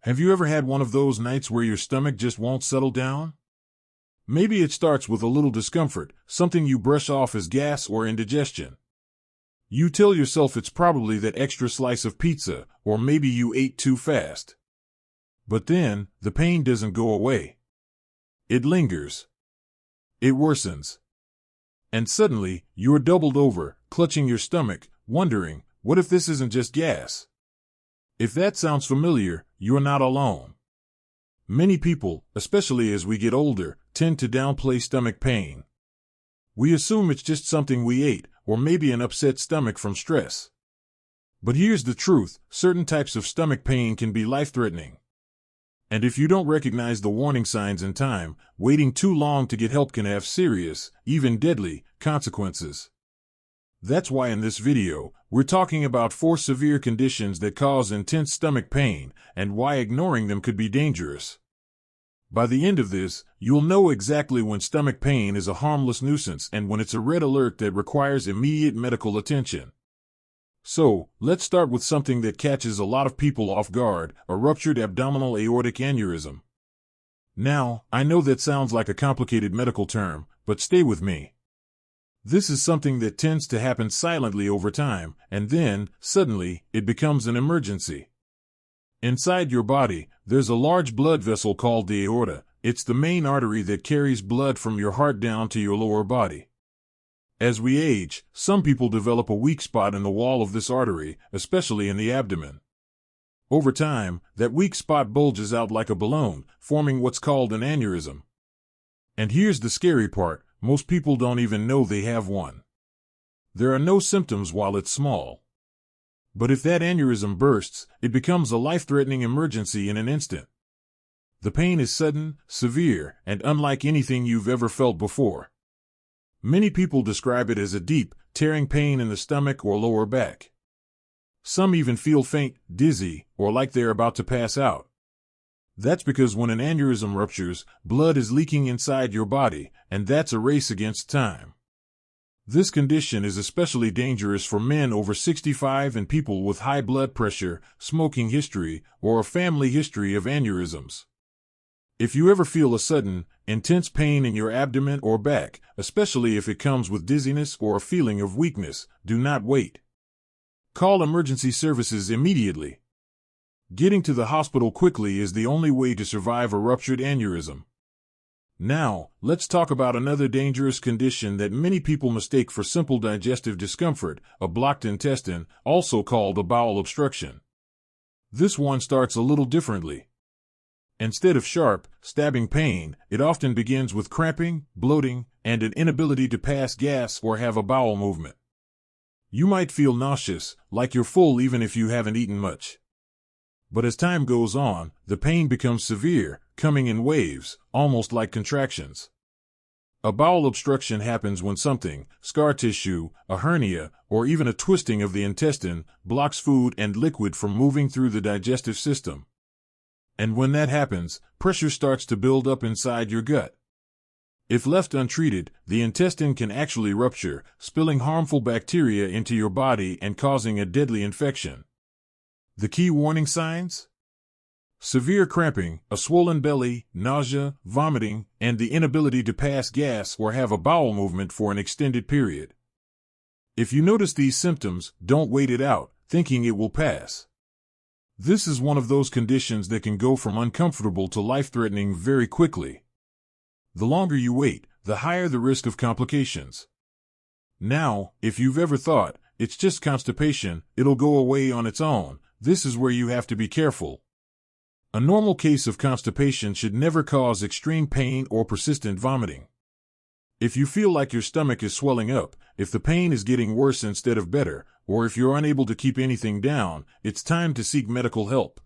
Have you ever had one of those nights where your stomach just won't settle down? Maybe it starts with a little discomfort, something you brush off as gas or indigestion. You tell yourself it's probably that extra slice of pizza, or maybe you ate too fast. But then, the pain doesn't go away. It lingers. It worsens. And suddenly, you're doubled over, clutching your stomach, wondering, what if this isn't just gas? If that sounds familiar, you're not alone. Many people, especially as we get older, tend to downplay stomach pain. We assume it's just something we ate, or maybe an upset stomach from stress. But here's the truth, certain types of stomach pain can be life-threatening. And if you don't recognize the warning signs in time, waiting too long to get help can have serious, even deadly, consequences. That's why in this video, we're talking about 4 severe conditions that cause intense stomach pain, and why ignoring them could be dangerous. By the end of this, you'll know exactly when stomach pain is a harmless nuisance and when it's a red alert that requires immediate medical attention. So, let's start with something that catches a lot of people off guard, a ruptured abdominal aortic aneurysm. Now, I know that sounds like a complicated medical term, but stay with me. This is something that tends to happen silently over time, and then, suddenly, it becomes an emergency. Inside your body, there's a large blood vessel called the aorta. It's the main artery that carries blood from your heart down to your lower body. As we age, some people develop a weak spot in the wall of this artery, especially in the abdomen. Over time, that weak spot bulges out like a balloon, forming what's called an aneurysm. And here's the scary part, most people don't even know they have one. There are no symptoms while it's small. But if that aneurysm bursts, it becomes a life-threatening emergency in an instant. The pain is sudden, severe, and unlike anything you've ever felt before. Many people describe it as a deep, tearing pain in the stomach or lower back. Some even feel faint, dizzy, or like they're about to pass out. That's because when an aneurysm ruptures, blood is leaking inside your body, and that's a race against time. This condition is especially dangerous for men over 65 and people with high blood pressure, smoking history, or a family history of aneurysms. If you ever feel a sudden, intense pain in your abdomen or back, especially if it comes with dizziness or a feeling of weakness, do not wait. Call emergency services immediately. Getting to the hospital quickly is the only way to survive a ruptured aneurysm. Now, let's talk about another dangerous condition that many people mistake for simple digestive discomfort, a blocked intestine, also called a bowel obstruction. This one starts a little differently. Instead of sharp, stabbing pain, it often begins with cramping, bloating, and an inability to pass gas or have a bowel movement. You might feel nauseous, like you're full even if you haven't eaten much. But as time goes on, the pain becomes severe, coming in waves, almost like contractions. A bowel obstruction happens when something, scar tissue, a hernia, or even a twisting of the intestine, blocks food and liquid from moving through the digestive system. And when that happens, pressure starts to build up inside your gut. If left untreated, the intestine can actually rupture, spilling harmful bacteria into your body and causing a deadly infection. The key warning signs? Severe cramping, a swollen belly, nausea, vomiting, and the inability to pass gas or have a bowel movement for an extended period. If you notice these symptoms, don't wait it out, thinking it will pass. This is one of those conditions that can go from uncomfortable to life-threatening very quickly. The longer you wait, the higher the risk of complications. Now, if you've ever thought, it's just constipation, it'll go away on its own, this is where you have to be careful. A normal case of constipation should never cause extreme pain or persistent vomiting. If you feel like your stomach is swelling up, if the pain is getting worse instead of better, or if you're unable to keep anything down, it's time to seek medical help.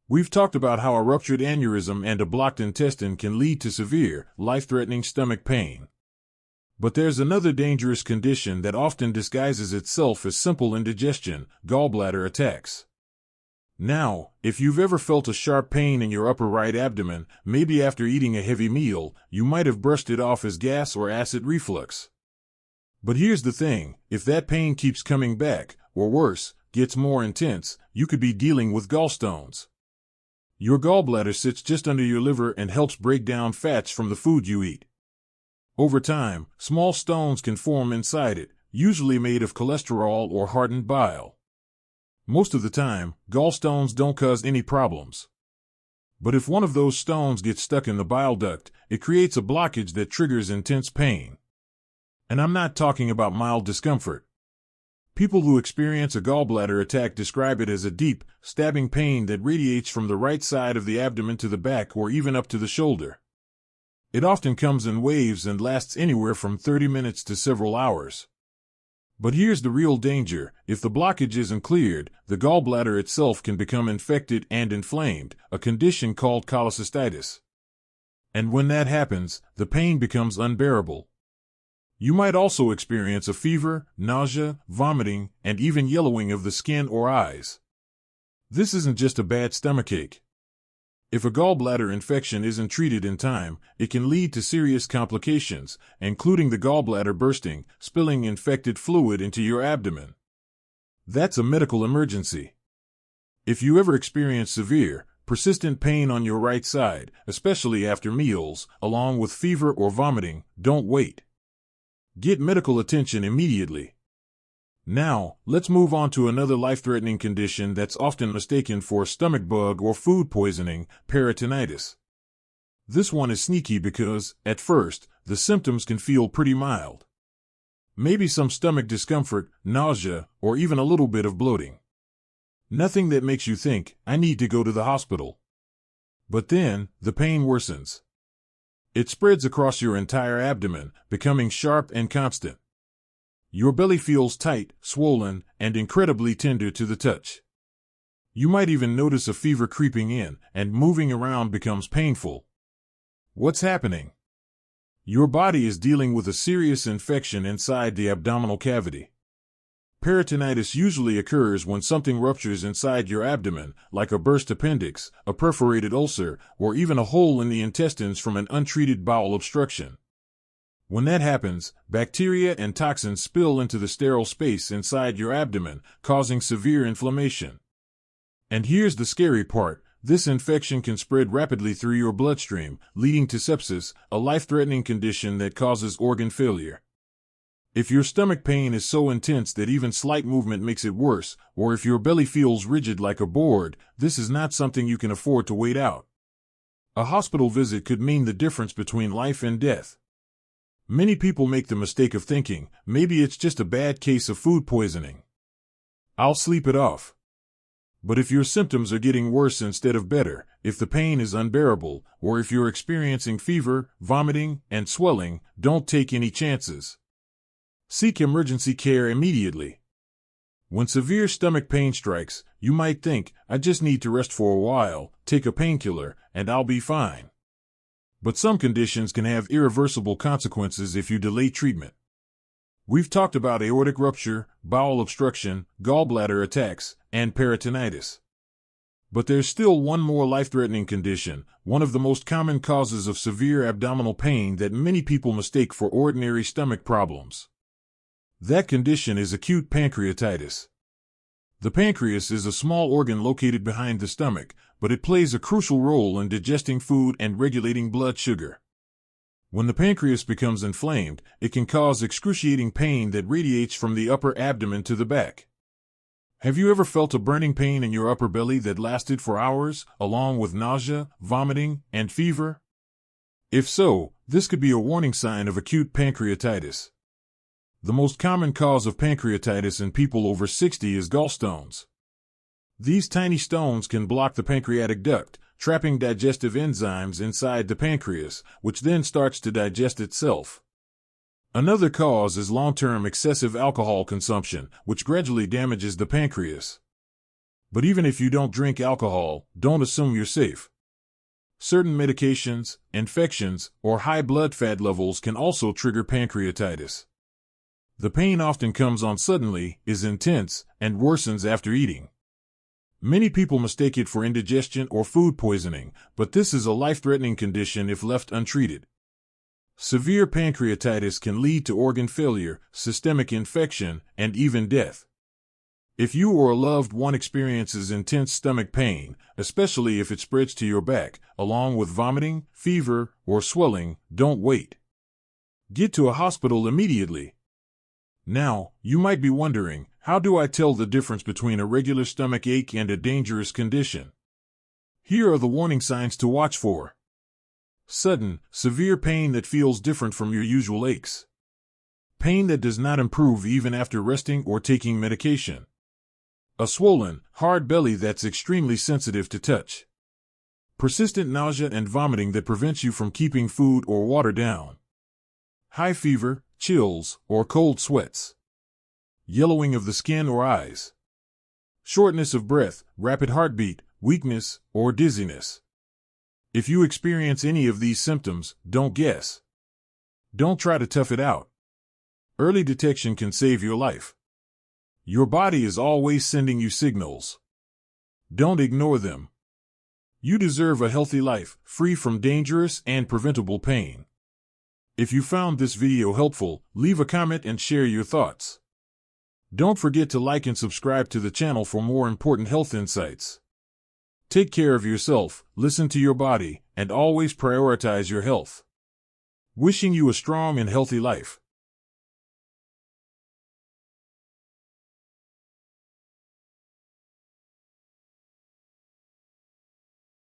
We've talked about how a ruptured aneurysm and a blocked intestine can lead to severe, life-threatening stomach pain. But there's another dangerous condition that often disguises itself as simple indigestion, gallbladder attacks. Now, if you've ever felt a sharp pain in your upper right abdomen, maybe after eating a heavy meal, you might have brushed it off as gas or acid reflux. But here's the thing, if that pain keeps coming back, or worse, gets more intense, you could be dealing with gallstones. Your gallbladder sits just under your liver and helps break down fats from the food you eat. Over time, small stones can form inside it, usually made of cholesterol or hardened bile. Most of the time, gallstones don't cause any problems. But if one of those stones gets stuck in the bile duct, it creates a blockage that triggers intense pain. And I'm not talking about mild discomfort. People who experience a gallbladder attack describe it as a deep, stabbing pain that radiates from the right side of the abdomen to the back or even up to the shoulder. It often comes in waves and lasts anywhere from 30 minutes to several hours. But here's the real danger: if the blockage isn't cleared, the gallbladder itself can become infected and inflamed, a condition called cholecystitis. And when that happens, the pain becomes unbearable. You might also experience a fever, nausea, vomiting, and even yellowing of the skin or eyes. This isn't just a bad stomachache. If a gallbladder infection isn't treated in time, it can lead to serious complications, including the gallbladder bursting, spilling infected fluid into your abdomen. That's a medical emergency. If you ever experience severe, persistent pain on your right side, especially after meals, along with fever or vomiting, don't wait. Get medical attention immediately. Now, let's move on to another life-threatening condition that's often mistaken for a stomach bug or food poisoning: peritonitis. This one is sneaky because, at first, the symptoms can feel pretty mild. Maybe some stomach discomfort, nausea, or even a little bit of bloating. Nothing that makes you think, I need to go to the hospital. But then, the pain worsens. It spreads across your entire abdomen, becoming sharp and constant. Your belly feels tight, swollen, and incredibly tender to the touch. You might even notice a fever creeping in, and moving around becomes painful. What's happening? Your body is dealing with a serious infection inside the abdominal cavity. Peritonitis usually occurs when something ruptures inside your abdomen, like a burst appendix, a perforated ulcer, or even a hole in the intestines from an untreated bowel obstruction. When that happens, bacteria and toxins spill into the sterile space inside your abdomen, causing severe inflammation. And here's the scary part: this infection can spread rapidly through your bloodstream, leading to sepsis, a life-threatening condition that causes organ failure. If your stomach pain is so intense that even slight movement makes it worse, or if your belly feels rigid like a board, this is not something you can afford to wait out. A hospital visit could mean the difference between life and death. Many people make the mistake of thinking, maybe it's just a bad case of food poisoning. I'll sleep it off. But if your symptoms are getting worse instead of better, if the pain is unbearable, or if you're experiencing fever, vomiting, and swelling, don't take any chances. Seek emergency care immediately. When severe stomach pain strikes, you might think, I just need to rest for a while, take a painkiller, and I'll be fine. But some conditions can have irreversible consequences if you delay treatment. We've talked about aortic rupture, bowel obstruction, gallbladder attacks, and peritonitis. But there's still one more life-threatening condition, one of the most common causes of severe abdominal pain that many people mistake for ordinary stomach problems. That condition is acute pancreatitis. The pancreas is a small organ located behind the stomach, but it plays a crucial role in digesting food and regulating blood sugar. When the pancreas becomes inflamed, it can cause excruciating pain that radiates from the upper abdomen to the back. Have you ever felt a burning pain in your upper belly that lasted for hours, along with nausea, vomiting, and fever? If so, this could be a warning sign of acute pancreatitis. The most common cause of pancreatitis in people over 60 is gallstones. These tiny stones can block the pancreatic duct, trapping digestive enzymes inside the pancreas, which then starts to digest itself. Another cause is long-term excessive alcohol consumption, which gradually damages the pancreas. But even if you don't drink alcohol, don't assume you're safe. Certain medications, infections, or high blood fat levels can also trigger pancreatitis. The pain often comes on suddenly, is intense, and worsens after eating. Many people mistake it for indigestion or food poisoning, but this is a life-threatening condition if left untreated. Severe pancreatitis can lead to organ failure, systemic infection, and even death. If you or a loved one experiences intense stomach pain, especially if it spreads to your back, along with vomiting, fever, or swelling, don't wait. Get to a hospital immediately. Now, you might be wondering, how do I tell the difference between a regular stomach ache and a dangerous condition? Here are the warning signs to watch for. Sudden, severe pain that feels different from your usual aches. Pain that does not improve even after resting or taking medication. A swollen, hard belly that's extremely sensitive to touch. Persistent nausea and vomiting that prevents you from keeping food or water down. High fever, chills, or cold sweats. Yellowing of the skin or eyes. Shortness of breath, rapid heartbeat, weakness, or dizziness. If you experience any of these symptoms, don't guess. Don't try to tough it out. Early detection can save your life. Your body is always sending you signals. Don't ignore them. You deserve a healthy life, free from dangerous and preventable pain. If you found this video helpful, leave a comment and share your thoughts. Don't forget to like and subscribe to the channel for more important health insights. Take care of yourself, listen to your body, and always prioritize your health. Wishing you a strong and healthy life.